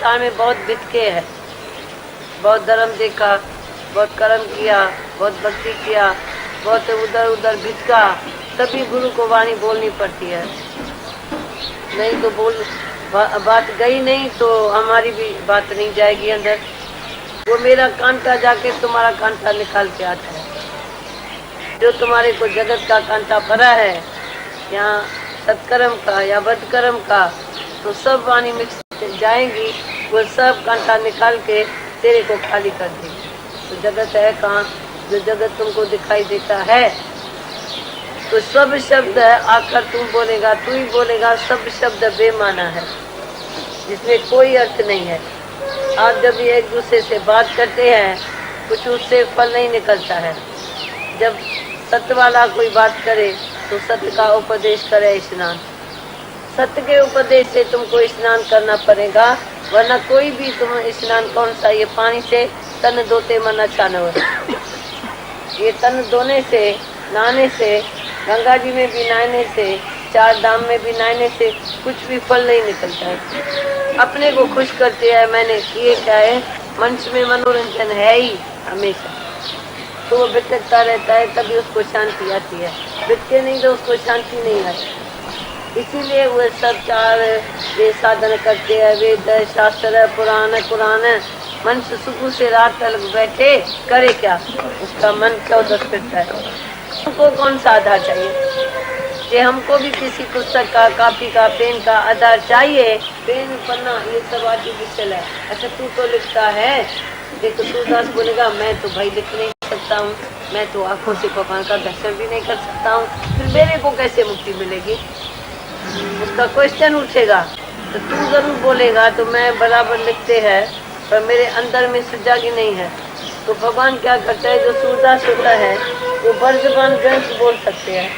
संसार में बहुत बितके है, बहुत धर्म देखा, बहुत कर्म किया, बहुत भक्ति किया, बहुत उधर उधर भिटका, तभी गुरु को वाणी बोलनी पड़ती है। नहीं तो बात गई नहीं तो हमारी भी बात नहीं जाएगी अंदर। वो मेरा कांटा जाके तुम्हारा कांटा निकाल के आता है। जो तुम्हारे को जगत का कांटा भरा है, यहाँ सत्कर्म का या बदकर्म का, तो सब वाणी मिक्स जाएंगी, वो सब कांटा निकाल के तेरे को खाली कर देगी। तो जगत है कहाँ? जो जगत तुमको दिखाई देता है, तो सब शब्द आकर तुम बोलेगा, तू ही बोलेगा, सब शब्द बेमाना है, जिसमें कोई अर्थ नहीं है। आप जब ये एक दूसरे से बात करते हैं, कुछ उससे फल नहीं निकलता है। जब सत्य वाला कोई बात करे तो सत्य का उपदेश करे स्नान। सत्य के उपदेश से तुमको स्नान करना पड़ेगा, वरना कोई भी तुम स्नान कौन सा, ये पानी से तन धोते मन अच्छा न हो। ये तन धोने से, नहाने से, गंगा जी में भी नहाने से, चार धाम में भी नहाने से कुछ भी फल नहीं निकलता है। अपने को खुश करते हैं, मैंने किए क्या है, मंच में मनोरंजन है ही हमेशा, तो वो भटकता रहता है, तभी उसको शांति आती है। भटके नहीं तो उसको शांति नहीं आती। इसीलिए वो सब चार ये साधन करते हैं, वेद शास्त्र पुराण कुरान। मनुष्य सुख से रात तक बैठे करे क्या, उसका मन 14 फिरता है। हमको कौन सा आधार चाहिए? ये हमको भी किसी पुस्तक का, कॉपी का, पेन का आधार चाहिए। पेन पन्ना ये सब आर्टिफिशियल है। अच्छा तू तो लिखता है, देखो सूरदास बोलेगा मैं तो भाई लिख नहीं सकता हूँ, मैं तो आंखों से भगवान का दर्शन भी नहीं कर सकता हूँ, फिर मेरे को कैसे मुक्ति मिलेगी? उसका क्वेश्चन उठेगा। तो तू जरूर बोलेगा तो मैं बराबर लिखते हैं, पर मेरे अंदर में सुजागी नहीं है। तो भगवान क्या करता है, जो सूरदास होता है वो बर्जबान ग्रंथ बोल सकते हैं,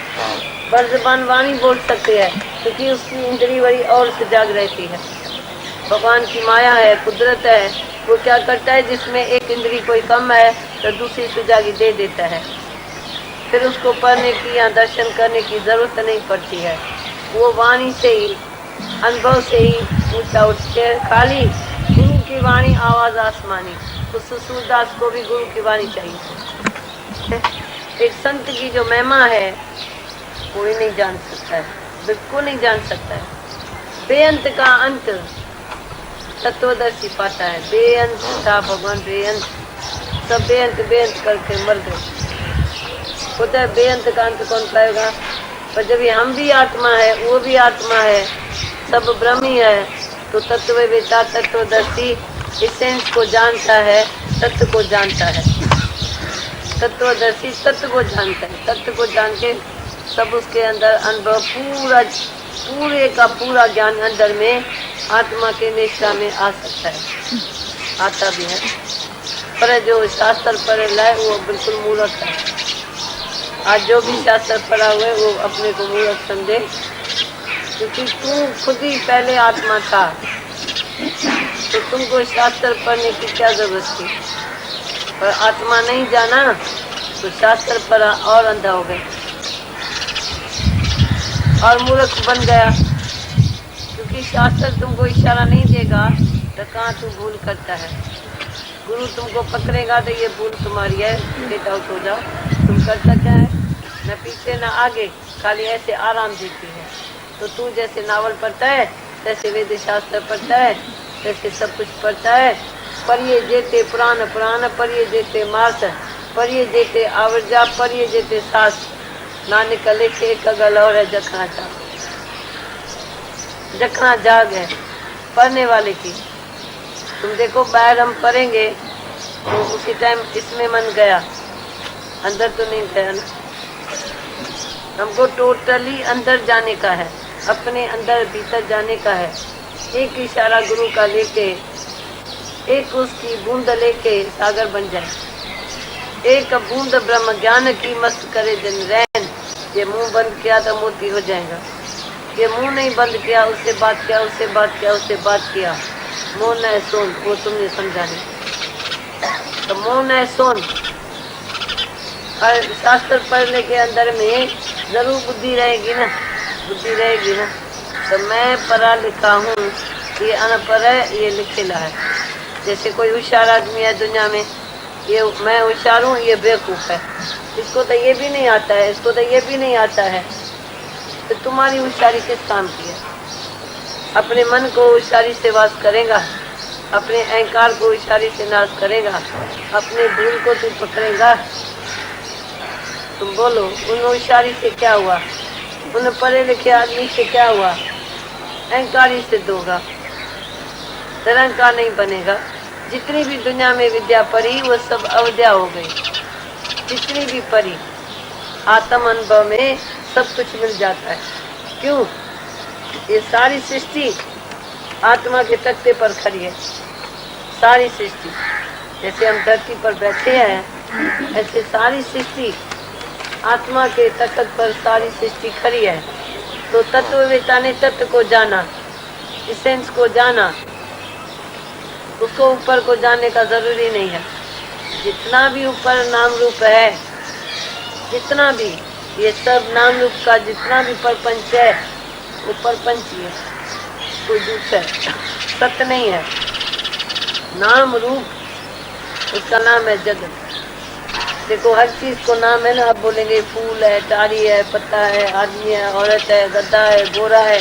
बर्जबान वाणी बोल सकते हैं, क्योंकि उसकी इंद्री बड़ी और सुजाग रहती है। भगवान की माया है, कुदरत है, वो क्या करता है, जिसमें एक इंद्री कोई कम है तो दूसरी सुजागी दे देता है। फिर उसको पढ़ने की या दर्शन करने की जरूरत नहीं पड़ती है। वो वाणी से ही, अनुभव से ही ऊंचा उठते हैं। खाली गुरु की वाणी आवाज आसमानी, तो सूरदास को भी गुरु की वाणी चाहिए। एक संत की जो महिमा है कोई नहीं जान सकता है, बिल्कुल नहीं जान सकता है। बेअंत का अंत तत्वदर्शी पाता है। बेअंत था भगवान, बेअंत, सब बेअंत बेअंत करके मर गए। होता है बेअंत का अंत कौन पाएगा? पर जब ये हम भी आत्मा है, वो भी आत्मा है, सब ब्रह्म ही है, तो तत्ववेता तत्वदर्शी इसेंस को जानता है, तत्व को जानता है। तत्वदर्शी तत्व को जानता है, तत्व को जान के सब उसके अंदर अनुभव पूरे का पूरा ज्ञान अंदर में आत्मा के निष्ठा में आ सकता है, आता भी है। पर जो शास्त्र पढ़ लाए वो बिल्कुल मूर्ख है। आज जो भी शास्त्र पढ़ा हुआ है वो अपने को मूर्ख समझे, क्योंकि तू खुद ही पहले आत्मा था, तो तुमको शास्त्र पढ़ने की क्या जरूरत थी? पर आत्मा नहीं जाना तो शास्त्र पढ़ा और अंधा हो गए और मूर्ख बन गया। क्योंकि शास्त्र तुमको इशारा नहीं देगा तो कहाँ तू भूल करता है। गुरु तुमको पकड़ेगा तो ये भूल तुम्हारी है, गेट आउट हो जाओ। तुम करता क्या है, न पीछे न आगे, खाली ऐसे आराम देती है। तो तू जैसे नावल पढ़ता है, तैसे वेद शास्त्र पढ़ता है, तैसे सब कुछ पढ़ता है। पढ़िए जेते पुराण पुराण, पढ़िए जेते मास, पढ़िए जेते आवर्जा, पढ़िए जेते सास, नानक लिखे एक गल और है जखना जाग। जखना जाग है पढ़ने वाले की। तुम देखो बाहर हम पढ़ेंगे तो उसी टाइम इसमें मन गया, अंदर तो नहीं गया ना। हमको टोटली अंदर जाने का है, अपने अंदर भीतर जाने का है। एक इशारा गुरु का लेके, एक उसकी बूंद लेके सागर बन जाए। एक बूंद ब्रह्म ज्ञान की मस्त करे दिन रैन। ये मुंह बंद किया तो मोती हो जाएगा। ये मुंह नहीं बंद किया, उससे बात किया, उससे बात किया, उससे बात किया, मौन है सोन, वो तुमने समझा नहीं। तो मौन है सोन। और शास्त्र पढ़ने के अंदर में जरूर बुद्धि रहेगी ना, बुद्धि रहेगी ना। तो मैं पढ़ा लिखा हूँ, ये अनपढ़ है, ये लिखेला है। जैसे कोई होशियार आदमी है दुनिया में, ये मैं होशियार हूँ, ये बेवकूफ़ है, इसको तो ये भी नहीं आता है, इसको तो ये भी नहीं आता है। तो तुम्हारी होशियारी किस काम की है? अपने मन को होशियारी से वास करेगा, अपने अहंकार को होशियारी से नाश करेगा, अपने भूल को तू पकड़ेगा। तुम बोलो, उन होशियारी से क्या हुआ? उन पढ़े लिखे आदमी से क्या हुआ? अहंकारी सिद्ध होगा, निरंकार नहीं बनेगा। जितनी भी दुनिया में विद्या पढ़ी वो सब अविद्या हो गई। जितनी भी पढ़ी, आत्म अनुभव में सब कुछ मिल जाता है। क्यों? ये सारी सृष्टि आत्मा के तख्ते पर खड़ी है। सारी सृष्टि, जैसे हम धरती पर बैठे हैं, ऐसे सारी सृष्टि आत्मा के तख्त पर सारी सृष्टि खड़ी है। तो तत्ववेता ने तत्व को जाना, इसेंस को जाना, उसको ऊपर को जानने का जरूरी नहीं है। जितना भी ऊपर नाम रूप है, जितना भी ये सब नाम रूप का जितना भी प्रपंच है, वो प्रपंच ही है, कोई दूसरा सत्य नहीं है। नाम रूप, उसका नाम है जगत। देखो हर चीज को नाम है ना। अब बोलेंगे फूल है, टारी है, पत्ता है, आदमी है, औरत है, गद्दा है, गोरा है,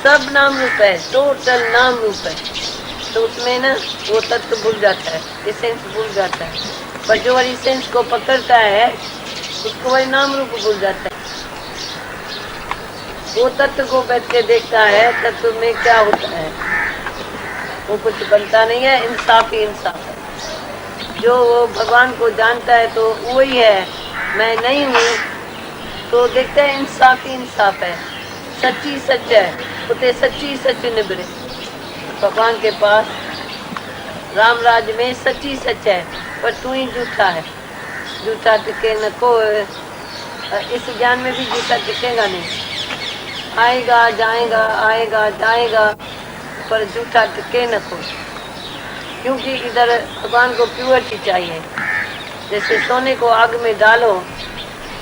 सब नाम रूप है, टोटल नाम रूप है। तो उसमें ना वो तत्व भूल जाता है, इसेंस भूल जाता है। पर जो इसेंस को पकड़ता है उसको वही नाम रूप भूल जाता है। वो तत्व को बैठ के देखता है, तत्व में क्या होता है, वो कुछ बनता नहीं है। इंसाफ ही इंसाफ है। जो वो भगवान को जानता है तो वही है, मैं नहीं हूँ, तो देखते हैं इंसाफ ही इंसाफ है, सच्ची सच है, उते सच्ची सच निभरे। भगवान के पास राम राज में सच्ची सच है, पर तू ही झूठा है। झूठा टिके न को, इस ज्ञान में भी झूठा टिकेगा नहीं। आएगा जाएगा, आएगा जाएगा, पर झूठा टिके न को, क्योंकि इधर भगवान को प्योरिटी चाहिए। जैसे सोने को आग में डालो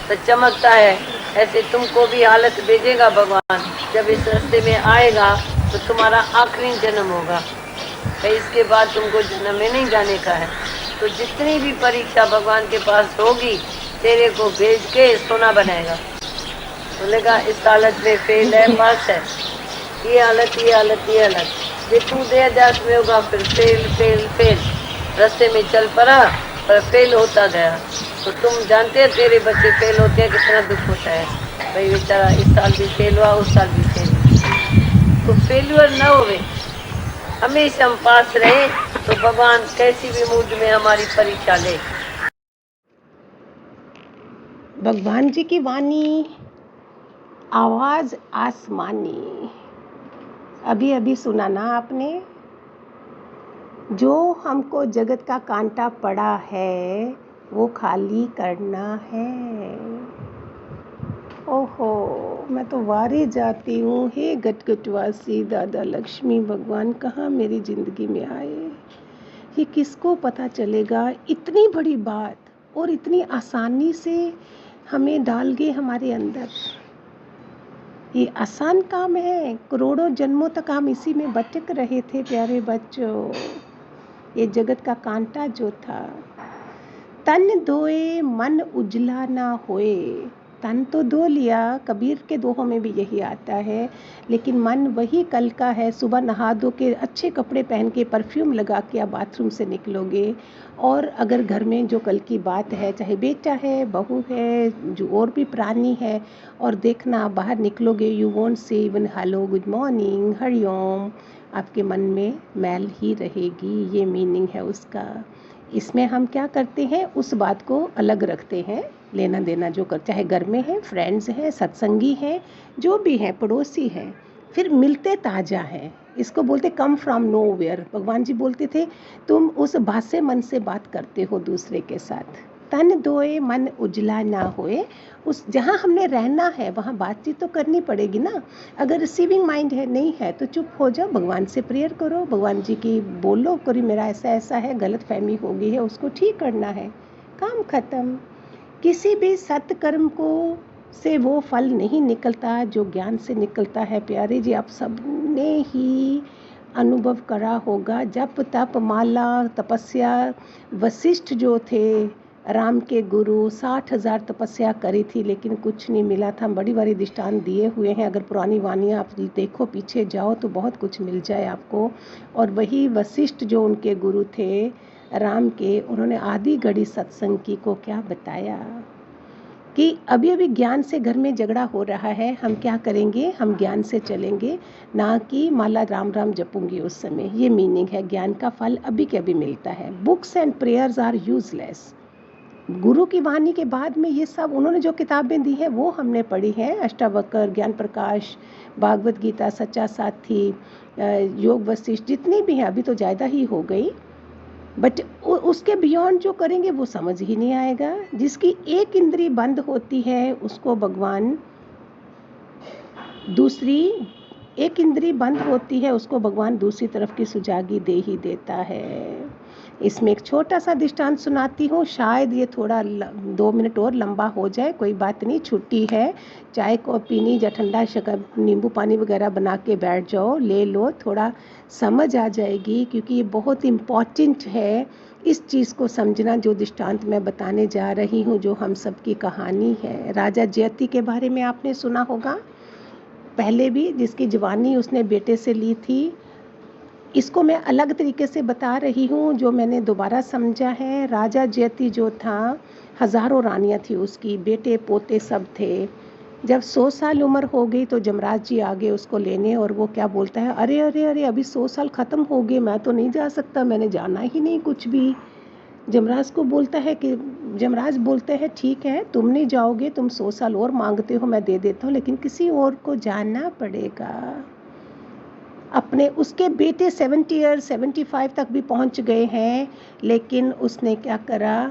तो चमकता है, ऐसे तुमको भी हालत भेजेगा भगवान। जब इस रास्ते में आएगा तो तुम्हारा आखिरी जन्म होगा, इसके बाद तुमको जन्म में नहीं जाने का है। तो जितनी भी परीक्षा भगवान के पास होगी, तेरे को भेज के सोना बनाएगा। बोलेगा इस हालत में फेल है, पास है, ये हालत, ये हालत, ये हालत। ये तू दे अध्यास में होगा, फिर फेल फेल फेल, रास्ते में चल पड़ा पर फेल होता गया। तो तुम जानते हैं तेरे बच्चे फेल होते हैं, कितना दुख होता है। भाई बेचारा इस साल भी फेल हुआ, उस साल भी फेल। तो फेल्यूर न होवे, हमेशा हम पास रहे, तो भगवान कैसी भी मूड में हमारी परीक्षा ले। भगवान जी की वाणी, आवाज आसमानी। अभी अभी सुना ना आपने? जो हमको जगत का कांटा पड़ा है वो खाली करना है। ओहो, मैं तो वारे जाती हूँ। हे गटगटवासी दादा लक्ष्मी भगवान कहाँ मेरी जिंदगी में आए। ये किसको पता चलेगा, इतनी बड़ी बात और इतनी आसानी से हमें डाल गए हमारे अंदर। ये आसान काम है। करोड़ों जन्मों तक हम इसी में भटक रहे थे प्यारे बच्चों। ये जगत का कांटा जो था, तन धोए मन उजला ना होए। तन तो धो लिया, कबीर के दोहों में भी यही आता है, लेकिन मन वही कल का है। सुबह नहा धो के अच्छे कपड़े पहन के परफ्यूम लगा के आप बाथरूम से निकलोगे, और अगर घर में जो कल की बात है, चाहे बेटा है, बहू है, जो और भी प्राणी है, और देखना बाहर निकलोगे, you won't say even hello, good morning, Hariom, आपके मन में मैल ही रहेगी। ये मीनिंग है उसका। इसमें हम क्या करते हैं, उस बात को अलग रखते हैं, लेना देना जो कर, चाहे घर में है, फ्रेंड्स हैं, सत्संगी हैं, जो भी हैं, पड़ोसी हैं, फिर मिलते ताज़ा हैं। इसको बोलते कम फ्रॉम नोवेयर। भगवान जी बोलते थे तुम उस भासे मन से बात करते हो दूसरे के साथ। तन धोए मन उजला ना होए। उस जहाँ हमने रहना है वहाँ बातचीत तो करनी पड़ेगी ना। अगर रिसीविंग माइंड है, नहीं है, तो चुप हो जाओ, भगवान से प्रेयर करो, भगवान जी की बोलो, करी मेरा ऐसा ऐसा है, गलत फहमी हो गई है, उसको ठीक करना है, काम खत्म। किसी भी सत्कर्म को से वो फल नहीं निकलता जो ज्ञान से निकलता है। प्यारे जी, आप सब ने ही अनुभव करा होगा। जप तप माला तपस्या, वशिष्ठ जो थे राम के गुरु, 60,000 तपस्या करी थी लेकिन कुछ नहीं मिला था। बड़ी बड़ी दृष्टांत दिए हुए हैं, अगर पुरानी वाणियाँ आप देखो, पीछे जाओ तो बहुत कुछ मिल जाए आपको। और वही वशिष्ठ जो उनके गुरु थे राम के, उन्होंने आदि घड़ी सत्संग की को क्या बताया कि अभी अभी ज्ञान से घर में झगड़ा हो रहा है, हम क्या करेंगे, हम ज्ञान से चलेंगे, ना कि माला राम राम जपूंगी उस समय। ये मीनिंग है, ज्ञान का फल अभी के अभी मिलता है। Books and prayers are useless. गुरु की वाणी के बाद में ये सब उन्होंने जो किताबें दी हैं वो हमने पढ़ी हैं, अष्टावक्र, ज्ञान प्रकाश, भागवत गीता, सच्चा साथी, योग वशिष्ठ, जितनी भी हैं, अभी तो ज़्यादा ही हो गई, बट उसके बियॉन्ड जो करेंगे वो समझ ही नहीं आएगा। जिसकी एक इंद्री बंद होती है उसको भगवान दूसरी, एक इंद्री बंद होती है उसको भगवान दूसरी तरफ की सुजागी दे ही देता है। इसमें एक छोटा सा दृष्टांत सुनाती हूँ, शायद ये थोड़ा 2 मिनट और लंबा हो जाए, कोई बात नहीं, छुट्टी है, चाय को पीनी या ठंडा शक्कर नींबू पानी वगैरह बना के बैठ जाओ, ले लो, थोड़ा समझ आ जाएगी, क्योंकि ये बहुत इम्पॉर्टेंट है इस चीज़ को समझना जो दृष्टांत मैं बताने जा रही हूँ, जो हम सबकी कहानी है। राजा जयति के बारे में आपने सुना होगा पहले भी, जिसकी जवानी उसने बेटे से ली थी। इसको मैं अलग तरीके से बता रही हूँ, जो मैंने दोबारा समझा है। राजा जयति जो था, हज़ारों रानियाँ थी उसकी, बेटे पोते सब थे। जब 100 साल उम्र हो गई तो जमराज जी आ गए उसको लेने, और वो क्या बोलता है, अरे अरे अरे अभी 100 साल ख़त्म हो गए, मैं तो नहीं जा सकता, मैंने जाना ही नहीं कुछ भी। जमराज को बोलता है कि, जमराज बोलते हैं ठीक है तुम नहीं जाओगे, तुम 100 साल और मांगते हो मैं दे देता हूँ, लेकिन किसी और को जाना पड़ेगा। अपने उसके बेटे 70 ईयर 75 तक भी पहुंच गए हैं, लेकिन उसने क्या करा,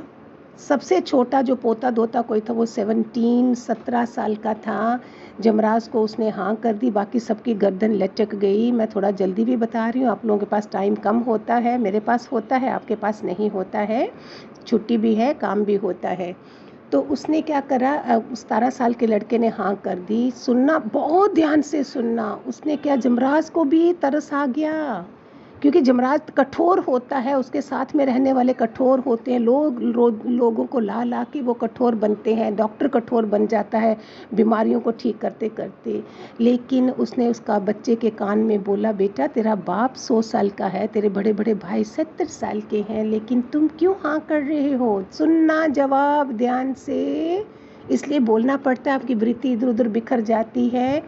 सबसे छोटा जो पोता दोता कोई था वो 17 साल का था। जमराज को उसने हाँ कर दी, बाकी सबकी गर्दन लचक गई। मैं थोड़ा जल्दी भी बता रही हूँ, आप लोगों के पास टाइम कम होता है, मेरे पास होता है, आपके पास नहीं होता है, छुट्टी भी है, काम भी होता है। तो उसने क्या करा, 17 साल के लड़के ने हाँ कर दी। सुनना, बहुत ध्यान से सुनना, उसने क्या, जमराज को भी तरस आ गया, क्योंकि जमराज कठोर होता है, उसके साथ में रहने वाले कठोर होते हैं, लोगों को ला ला के वो कठोर बनते हैं, डॉक्टर कठोर बन जाता है बीमारियों को ठीक करते करते। लेकिन उसने उसका बच्चे के कान में बोला, बेटा तेरा बाप 100 साल का है, तेरे बड़े बड़े भाई 70 साल के हैं, लेकिन तुम क्यों हाँ कर रहे हो। सुनना जवाब ध्यान से, इसलिए बोलना पड़ता है, आपकी वृत्ति इधर उधर बिखर जाती है।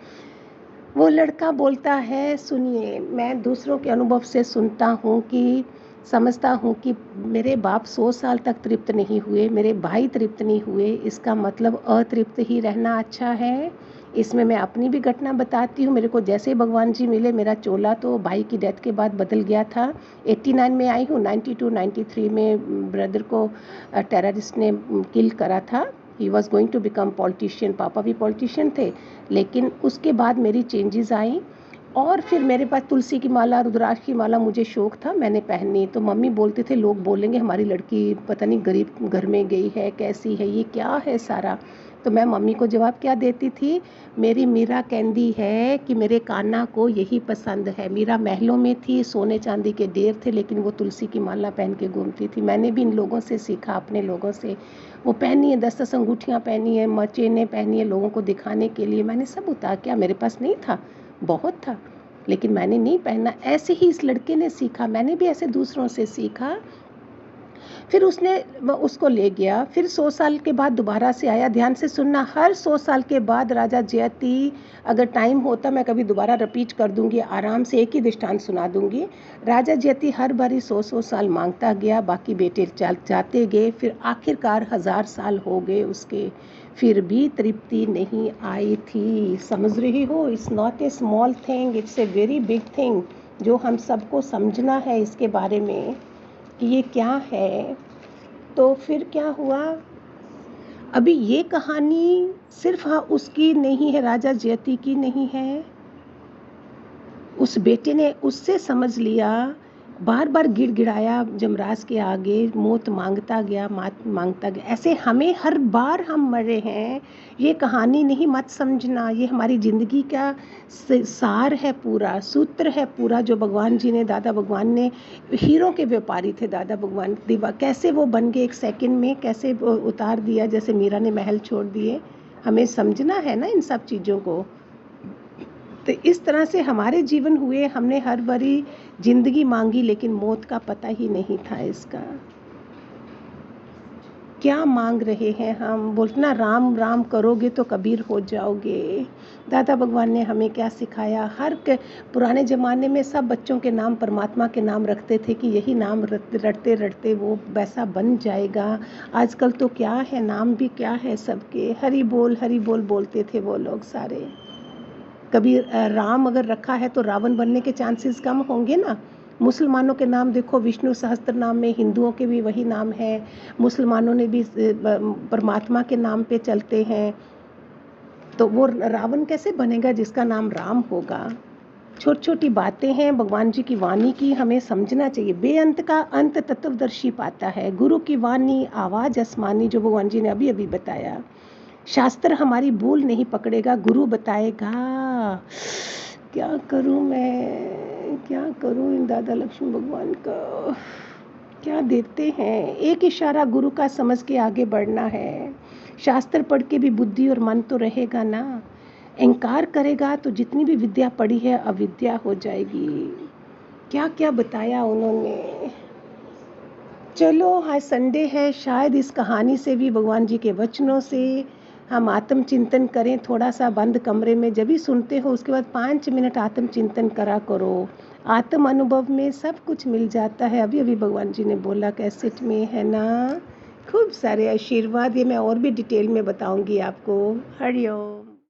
वो लड़का बोलता है, सुनिए, मैं दूसरों के अनुभव से सुनता हूँ कि समझता हूँ कि मेरे बाप 100 साल तक तृप्त नहीं हुए, मेरे भाई तृप्त नहीं हुए, इसका मतलब अतृप्त ही रहना अच्छा है। इसमें मैं अपनी भी घटना बताती हूँ। मेरे को जैसे ही भगवान जी मिले, मेरा चोला तो भाई की डेथ के बाद बदल गया था। 89 में आई हूँ, 92-93 में ब्रदर को टेररिस्ट ने किल करा था। He was going to become politician, पापा भी पॉलिटिशियन थे, लेकिन उसके बाद मेरी चेंजेस आई। और फिर मेरे पास तुलसी की माला, रुद्राक्ष की माला मुझे शौक था, मैंने पहनी। तो मम्मी बोलते थे, लोग बोलेंगे हमारी लड़की पता नहीं गरीब घर में गई है, कैसी है, ये क्या है सारा। तो मैं मम्मी को जवाब क्या देती थी, मेरी मीरा कहती है कि मेरे कान्हा को यही पसंद है। मीरा महलों में थी, सोने चांदी के ढेर थे, लेकिन वो तुलसी की माला पहन के घूमती थी। मैंने भी इन लोगों से सीखा, अपने लोगों से। वो पहनी है, 10 अंगूठियाँ पहनी है, चेनें पहनी है लोगों को दिखाने के लिए। मैंने सब उतार किया, मेरे पास नहीं था, बहुत था, लेकिन मैंने नहीं पहना। ऐसे ही इस लड़के ने सीखा, मैंने भी ऐसे दूसरों से सीखा। फिर उसने उसको ले गया। फिर 100 साल के बाद दोबारा से आया। ध्यान से सुनना, हर 100 साल के बाद राजा जयति, अगर टाइम होता मैं कभी दोबारा रिपीट कर दूंगी, आराम से एक ही दृष्टांत सुना दूंगी। राजा जयति हर बारी 100 साल मांगता गया, बाकी बेटे जाते गए। फिर आखिरकार 1000 साल हो गए उसके, फिर भी तृप्ति नहीं आई थी। समझ रही हो, it's not a small thing, it's a very big thing, जो हम सबको समझना है इसके बारे में कि ये क्या है। तो फिर क्या हुआ, अभी ये कहानी सिर्फ उसकी नहीं है, राजा जयति की नहीं है। उस बेटे ने उससे समझ लिया, बार बार गिड़गिड़ाया जमराज के आगे, मौत मांगता गया, मात मांगता गया। ऐसे हमें हर बार हम मरे हैं। ये कहानी नहीं मत समझना, ये हमारी ज़िंदगी का सार है, पूरा सूत्र है पूरा, जो भगवान जी ने, दादा भगवान ने, हीरों के व्यापारी थे दादा भगवान। कैसे वो बन गए एक सेकंड में, कैसे उतार दिया, जैसे मीरा ने महल छोड़ दिए। हमें समझना है ना इन सब चीज़ों को। तो इस तरह से हमारे जीवन हुए, हमने हर बारी जिंदगी मांगी लेकिन मौत का पता ही नहीं था इसका। क्या मांग रहे हैं हम? बोलना राम राम करोगे तो कबीर हो जाओगे। दादा भगवान ने हमें क्या सिखाया? पुराने ज़माने में सब बच्चों के नाम परमात्मा के नाम रखते थे कि यही नाम रटते रटते वो वैसा बन जाएगा। आजकल तो क्या है, नाम भी क्या है सबके, हरि बोल बोलते थे वो लोग सारे। कभी राम अगर रखा है तो रावण बनने के चांसेस कम होंगे ना। मुसलमानों के नाम देखो, विष्णु सहस्त्र नाम में, हिंदुओं के भी वही नाम है, मुसलमानों ने भी परमात्मा के नाम पे चलते हैं। तो वो रावण कैसे बनेगा जिसका नाम राम होगा? छोटी छोटी बातें हैं भगवान जी की वाणी की, हमें समझना चाहिए। बेअंत का अंत तत्वदर्शी पाता है। गुरु की वाणी आवाज़ आसमानी, जो भगवान जी ने अभी अभी बताया। शास्त्र हमारी भूल नहीं पकड़ेगा, गुरु बताएगा। क्या करूं मैं, क्या करूं इन दादा लक्ष्मी भगवान का? क्या देते हैं? एक इशारा गुरु का समझ के आगे बढ़ना है। शास्त्र पढ़ के भी बुद्धि और मन तो रहेगा ना। अहंकार करेगा तो जितनी भी विद्या पढ़ी है अविद्या हो जाएगी। क्या क्या बताया उन्होंने। चलो आज संडे है, शायद इस कहानी से भी, भगवान जी के वचनों से हम आत्मचिंतन करें। थोड़ा सा बंद कमरे में जब भी सुनते हो उसके बाद 5 मिनट आत्मचिंतन करा करो। आत्म अनुभव में सब कुछ मिल जाता है। अभी अभी भगवान जी ने बोला कैसेट में, है ना। खूब सारे आशीर्वाद, ये मैं और भी डिटेल में बताऊंगी आपको। हरिओम।